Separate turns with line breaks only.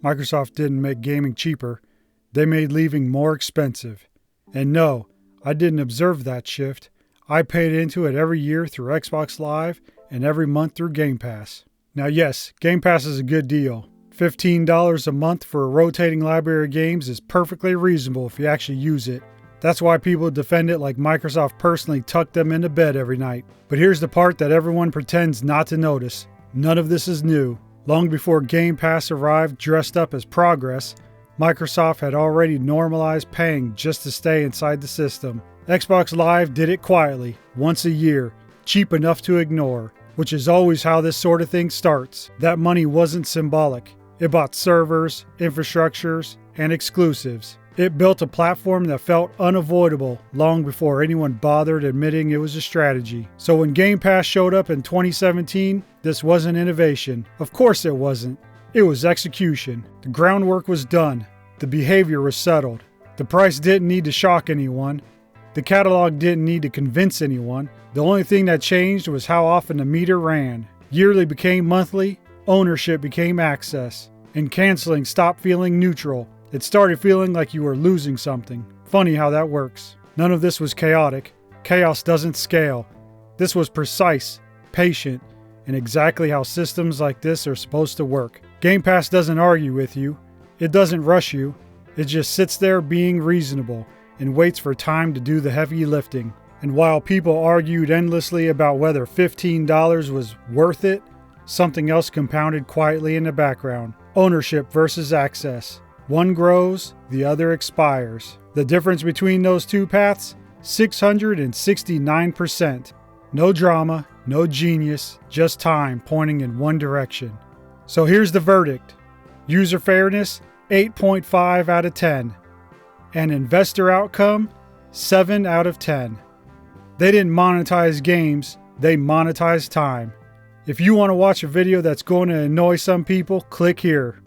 Microsoft didn't make gaming cheaper. They made leaving more expensive. And no, I didn't observe that shift. I paid into it every year through Xbox Live and every month through Game Pass. Now yes, Game Pass is a good deal. $15 a month for a rotating library of games is perfectly reasonable if you actually use it. That's why people defend it like Microsoft personally tucked them into bed every night. But here's the part that everyone pretends not to notice. None of this is new. Long before Game Pass arrived dressed up as progress, Microsoft had already normalized paying just to stay inside the system. Xbox Live did it quietly, once a year, cheap enough to ignore, which is always how this sort of thing starts. That money wasn't symbolic. It bought servers, infrastructures, and exclusives. It built a platform that felt unavoidable long before anyone bothered admitting it was a strategy. So when Game Pass showed up in 2017, this wasn't innovation. Of course it wasn't. It was execution. The groundwork was done. The behavior was settled. The price didn't need to shock anyone. The catalog didn't need to convince anyone. The only thing that changed was how often the meter ran. Yearly became monthly, ownership became access, and canceling stopped feeling neutral. It started feeling like you were losing something. Funny how that works. None of this was chaotic. Chaos doesn't scale. This was precise, patient, and exactly how systems like this are supposed to work. Game Pass doesn't argue with you. It doesn't rush you. It just sits there being reasonable and waits for time to do the heavy lifting. And while people argued endlessly about whether $15 was worth it, something else compounded quietly in the background. Ownership versus access. One grows, the other expires. The difference between those two paths? 669%. No drama, no genius, just time pointing in one direction. So here's the verdict. User fairness, 8.5 out of 10. And investor outcome, 7 out of 10. They didn't monetize games, they monetized time. If you want to watch a video that's going to annoy some people, click here.